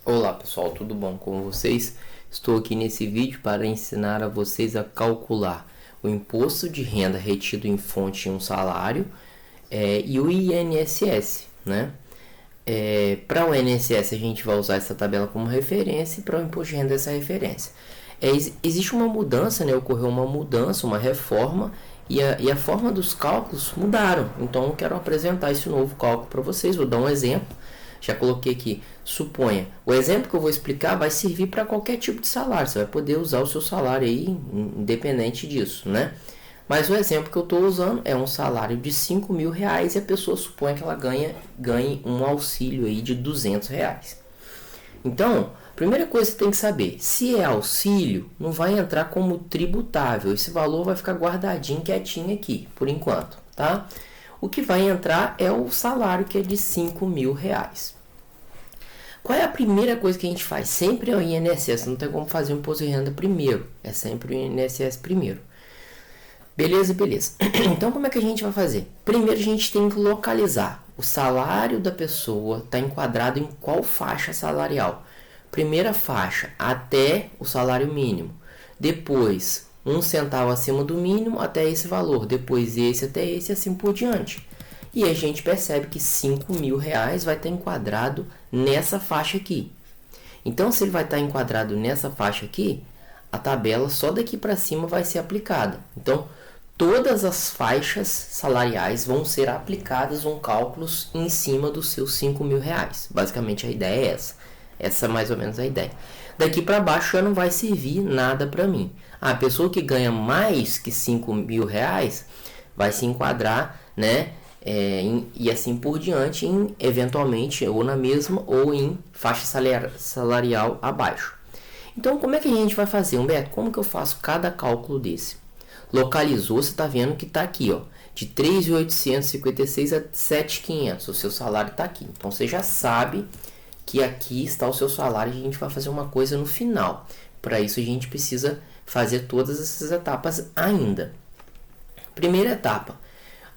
Olá pessoal, tudo bom com vocês? Estou aqui nesse vídeo para ensinar a vocês a calcular o imposto de renda retido em fonte em um salário e o INSS, né? Para o INSS a gente vai usar essa tabela como referência e para o imposto de renda essa referência. Existe uma mudança, né? Ocorreu uma mudança, uma reforma e a forma dos cálculos mudaram. Então eu quero apresentar esse novo cálculo para vocês, vou dar um exemplo. Já coloquei aqui, suponha, o exemplo que eu vou explicar vai servir para qualquer tipo de salário, você vai poder usar o seu salário aí, independente disso, né? Mas o exemplo que eu estou usando é um salário de R$5.000 e a pessoa supõe que ela ganhe um auxílio aí de R$200. Então, primeira coisa que você tem que saber, se é auxílio, não vai entrar como tributável, esse valor vai ficar guardadinho, quietinho aqui, por enquanto, tá? O que vai entrar é o salário, que é de R$5.000. Qual é a primeira coisa que a gente faz? Sempre é o INSS, não tem como fazer o imposto de renda primeiro, é sempre o INSS primeiro. Beleza. Então, como é que a gente vai fazer? Primeiro, a gente tem que localizar. O salário da pessoa está enquadrado em qual faixa salarial? Primeira faixa, até o salário mínimo. Depois, 1 centavo acima do mínimo até esse valor, depois esse até esse, assim por diante. E a gente percebe que R$5.000 vai estar enquadrado nessa faixa aqui. Então, se ele vai estar enquadrado nessa faixa aqui, a tabela só daqui para cima vai ser aplicada. Então, todas as faixas salariais vão ser aplicadas cálculos em cima dos seus R$5.000. Basicamente a ideia é essa. Essa é mais ou menos a ideia. Daqui para baixo já não vai servir nada para mim. A pessoa que ganha mais que R$5.000 vai se enquadrar, né? E assim por diante, eventualmente ou na mesma ou em faixa salarial abaixo. Então, como é que a gente vai fazer, Humberto? Como que eu faço cada cálculo desse? Localizou, você está vendo que está aqui, ó, de 3.856 a 7.500. O seu salário está aqui. Então, você já sabe que aqui está o seu salário e a gente vai fazer uma coisa no final. Para isso, a gente precisa fazer todas essas etapas ainda. Primeira etapa.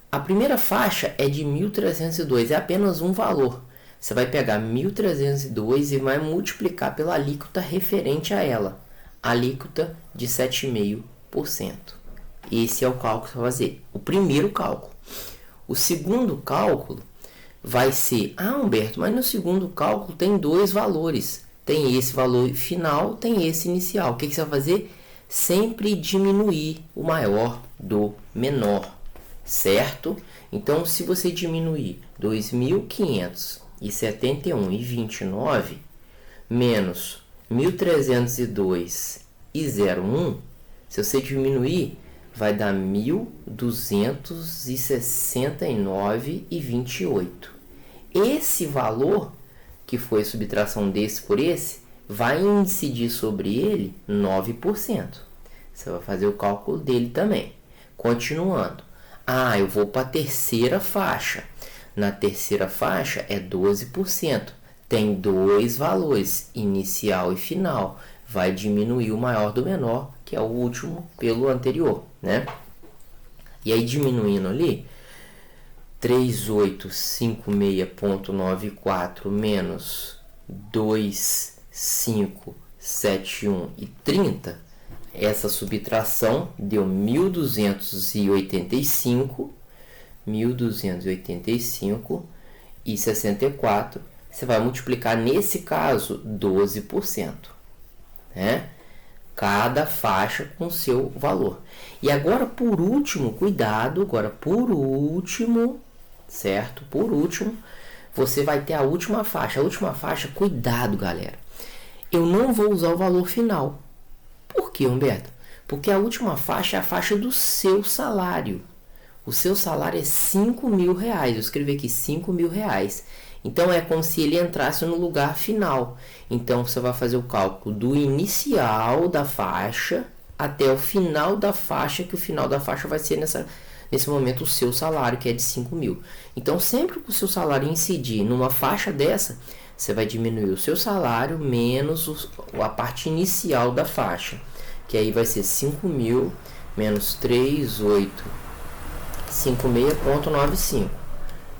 A primeira faixa é de 1.302, é apenas um valor. Você vai pegar 1.302 e vai multiplicar pela alíquota referente a ela. Alíquota de 7,5%. Esse é o cálculo que você vai fazer. O primeiro cálculo. O segundo cálculo vai ser... Humberto, mas no segundo cálculo tem dois valores. Tem esse valor final, tem esse inicial. O que você vai fazer? Sempre diminuir o maior do menor. Certo? Então, se você diminuir 2.571,29 menos 1.302,01, se você diminuir, vai dar 1.269,28. Esse valor, que foi a subtração desse por esse, vai incidir sobre ele 9%. Você vai fazer o cálculo dele também. Continuando. Eu vou para a terceira faixa. Na terceira faixa é 12%. Tem dois valores, inicial e final. Vai diminuir o maior do menor, que é o último, pelo anterior, né? E aí, diminuindo ali, 3856,94 menos 2.571,30, essa subtração deu 1.285,64. Você vai multiplicar, nesse caso, 12%. Né? Cada faixa com seu valor. E agora, por último, cuidado, certo? Por último, você vai ter a última faixa. A última faixa, cuidado, galera. Eu não vou usar o valor final. Por quê, Humberto? Porque a última faixa é a faixa do seu salário. O seu salário é R$5.000. Eu escrevi aqui R$5.000. Então, é como se ele entrasse no lugar final. Então, você vai fazer o cálculo do inicial da faixa até o final da faixa, que o final da faixa vai ser nesse momento o seu salário, que é de 5.000. Então, sempre que o seu salário incidir numa faixa dessa, você vai diminuir o seu salário menos a parte inicial da faixa, que aí vai ser 5.000 menos 3.856,95.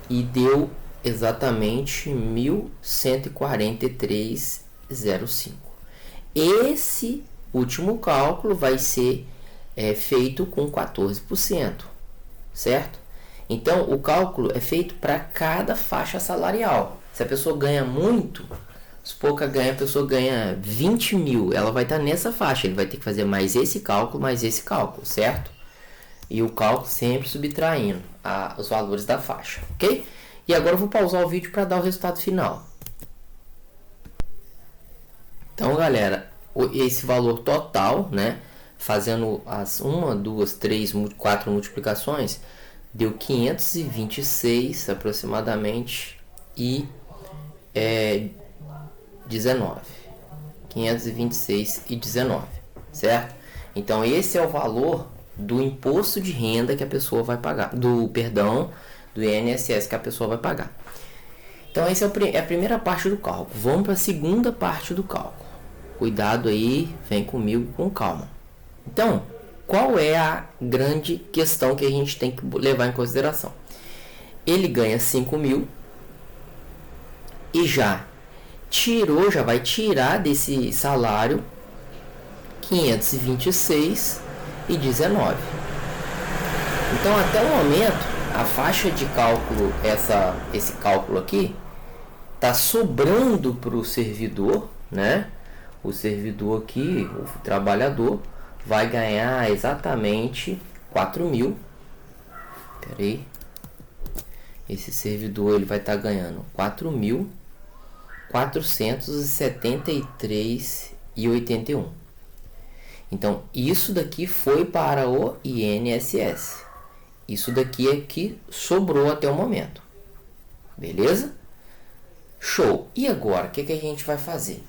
E deu exatamente 1.143 0,05. Esse último cálculo vai ser feito com 14%, certo? Então, o cálculo é feito para cada faixa salarial. Se a pessoa ganha muito, se pouca ganha, a pessoa ganha 20 mil, ela vai estar nessa faixa, ele vai ter que fazer mais esse cálculo, certo? E o cálculo sempre subtraindo os valores da faixa, ok? E agora eu vou pausar o vídeo para dar o resultado final. Então, galera, esse valor total, né, fazendo as 1, 2, 3, 4 multiplicações, deu 526 aproximadamente e 19. 526 e 19, certo? Então, esse é o valor do imposto de renda que a pessoa vai pagar, do INSS que a pessoa vai pagar. Então, essa é a primeira parte do cálculo. Vamos para a segunda parte do cálculo. Cuidado aí, vem comigo com calma. Então, qual é a grande questão que a gente tem que levar em consideração? Ele ganha 5 mil e já vai tirar desse salário 526,19. Então, até o momento, a faixa de cálculo, esse cálculo aqui, está sobrando para o servidor, né? O servidor aqui, o trabalhador, vai ganhar exatamente 4 mil. Espera aí. Esse servidor ele vai estar ganhando 4.473,81. Então, isso daqui foi para o INSS. Isso daqui é que sobrou até o momento. Beleza? Show! E agora, o que a gente vai fazer?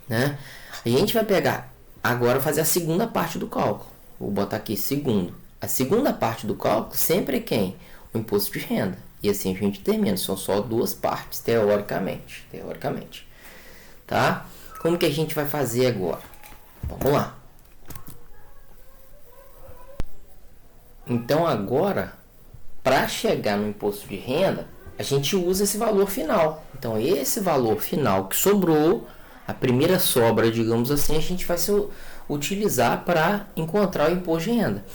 Né? A gente vai pegar, agora fazer a segunda parte do cálculo. Vou botar aqui segundo. A segunda parte do cálculo sempre é quem? O imposto de renda. E assim a gente termina. São só duas partes, teoricamente. Tá? Como que a gente vai fazer agora? Vamos lá. Então agora, para chegar no imposto de renda, a gente usa esse valor final. Então esse valor final que sobrou, a primeira sobra, digamos assim, a gente vai utilizar para encontrar o imposto de renda.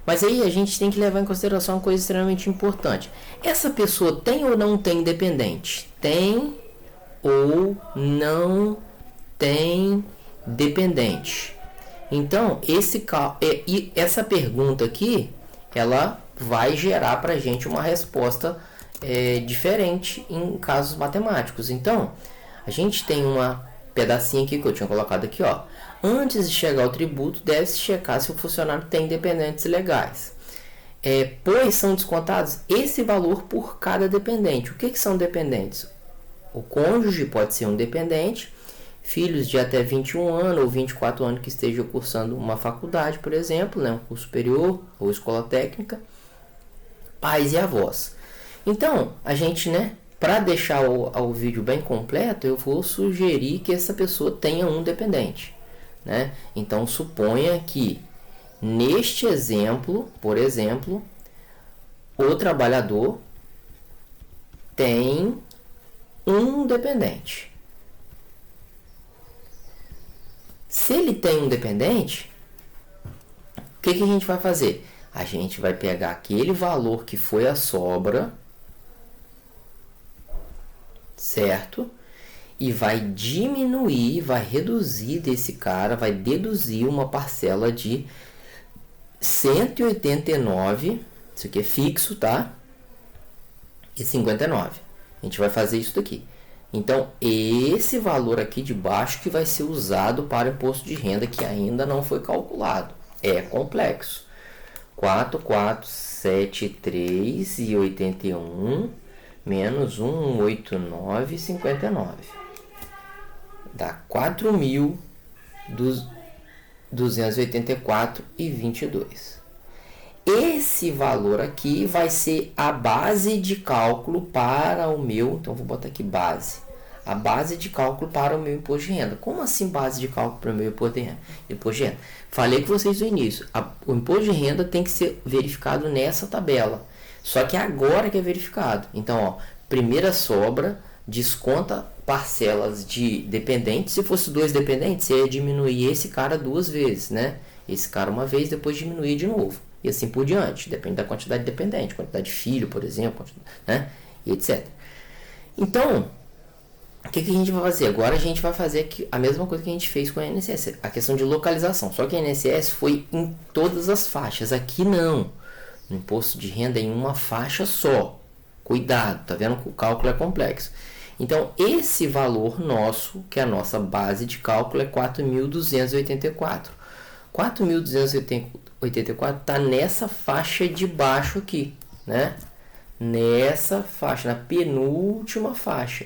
Mas aí a gente tem que levar em consideração uma coisa extremamente importante. Essa pessoa tem ou não tem dependente? Tem ou não tem dependente? Então, essa pergunta aqui, ela vai gerar para a gente uma resposta diferente em casos matemáticos. Então, a gente tem uma pedacinho aqui que eu tinha colocado aqui, ó. Antes de chegar ao tributo, deve-se checar se o funcionário tem dependentes legais. Pois são descontados esse valor por cada dependente. O que são dependentes? O cônjuge pode ser um dependente, filhos de até 21 anos ou 24 anos que estejam cursando uma faculdade, por exemplo, né, um curso superior ou escola técnica, pais e avós. Então, a gente, né, para deixar o vídeo bem completo, eu vou sugerir que essa pessoa tenha um dependente, né? Então, suponha que neste exemplo, por exemplo, o trabalhador tem um dependente. Se ele tem um dependente, o que a gente vai fazer? A gente vai pegar aquele valor que foi a sobra, certo? E vai diminuir, vai reduzir desse cara, vai deduzir uma parcela de 189, isso aqui é fixo, tá? E 59. A gente vai fazer isso daqui. Então, esse valor aqui de baixo que vai ser usado para o imposto de renda que ainda não foi calculado. É complexo. 4.473,81 menos 189,59. Dá 4.284,22. Esse valor aqui vai ser a base de cálculo para o meu... Então, vou botar aqui base. A base de cálculo para o meu imposto de renda. Como assim base de cálculo para o meu imposto de renda? Falei com vocês no início. O imposto de renda tem que ser verificado nessa tabela. Só que agora que é verificado. Então, ó, primeira sobra desconta parcelas de dependentes. Se fosse 2 dependentes, você ia diminuir esse cara 2 vezes, né? Esse cara uma vez, depois diminuir de novo. E assim por diante. Depende da quantidade de dependente, quantidade de filho, por exemplo, né? E etc. Então, o que a gente vai fazer? Agora a gente vai fazer aqui a mesma coisa que a gente fez com a INSS, a questão de localização. Só que a INSS foi em todas as faixas. Aqui não. No imposto de renda é em uma faixa só. Cuidado, tá vendo que o cálculo é complexo. Então, esse valor nosso, que é a nossa base de cálculo, é 4.284. 4.284 está nessa faixa de baixo aqui, né? Nessa faixa, na penúltima faixa,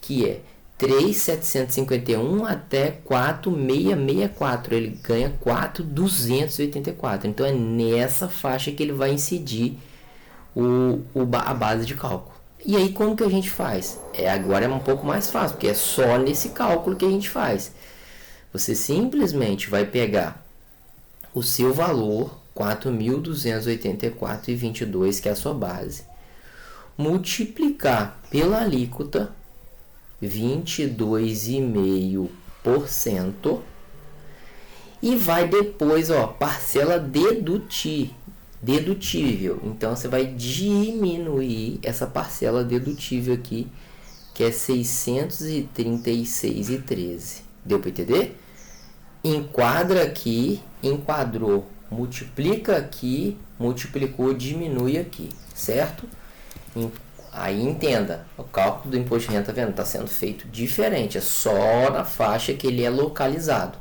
que é 3.751 até 4.664. Ele ganha 4.284. Então, é nessa faixa que ele vai incidir a base de cálculo. E aí, como que a gente faz? Agora é um pouco mais fácil, porque é só nesse cálculo que a gente faz. Você simplesmente vai pegar o seu valor, 4.284,22, que é a sua base, multiplicar pela alíquota, 22,5%, e vai depois, parcela dedutível. Então, você vai diminuir essa parcela dedutível aqui, que é 636,13. Deu para entender? Enquadra aqui, enquadrou, multiplica aqui, multiplicou, diminui aqui, certo? Aí entenda, o cálculo do imposto de renda, tá vendo? Está sendo feito diferente, é só na faixa que ele é localizado.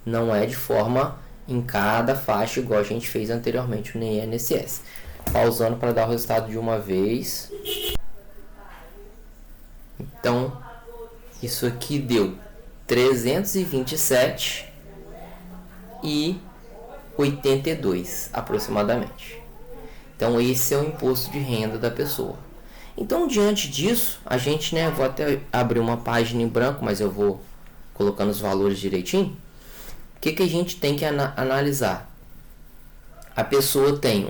Não é de forma em cada faixa, igual a gente fez anteriormente no INSS. Pausando para dar o resultado de uma vez. Então, isso aqui deu 327,82 aproximadamente. Então, esse é o imposto de renda da pessoa. Então, diante disso, a gente, vou até abrir uma página em branco, mas eu vou colocando os valores direitinho. O que a gente tem que analisar? A pessoa tem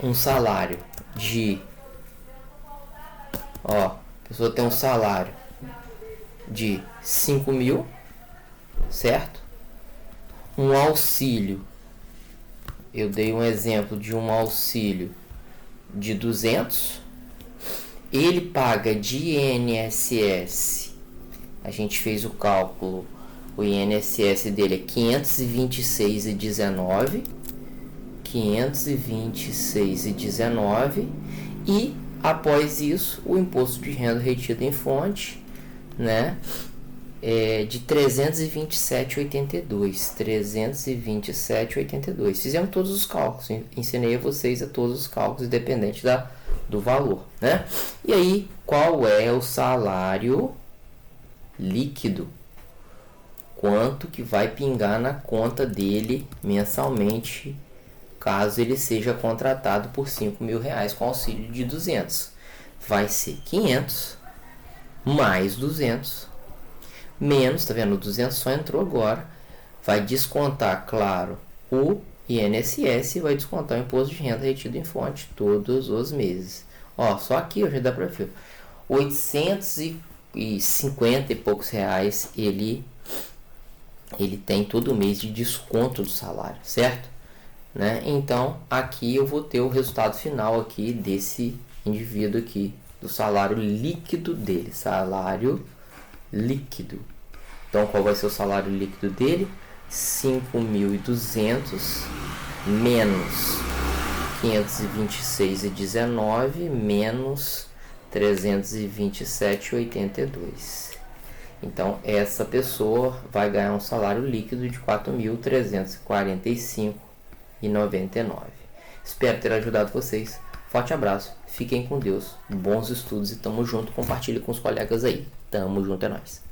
um salário de... a pessoa tem um salário de 5.000, certo? Um auxílio, eu dei um exemplo de um auxílio de 200. Ele paga de INSS, a gente fez o cálculo, o INSS dele é 526,19, 526,19, e após isso o imposto de renda retido em fonte, de 327,82, 327,82. Fizemos todos os cálculos, ensinei a vocês a todos os cálculos independente do valor, E aí, qual é o salário líquido? Quanto que vai pingar na conta dele mensalmente, caso ele seja contratado por R$5.000 com auxílio de 200? Vai ser 500 mais 200 menos, tá vendo? O 200 só entrou agora. Vai descontar, claro, o INSS e vai descontar o imposto de renda retido em fonte todos os meses. Só aqui já dá para ver. 850 e poucos reais ele tem todo mês de desconto do salário, certo? Então, aqui eu vou ter o resultado final aqui desse indivíduo aqui, do salário líquido dele, salário líquido. Então, qual vai ser o salário líquido dele? 5.200 menos 526,19 menos 327,82. Então, essa pessoa vai ganhar um salário líquido de 4.345,99. Espero ter ajudado vocês. Forte abraço, fiquem com Deus, bons estudos e tamo junto. Compartilhe com os colegas aí. Tamo junto, é nóis.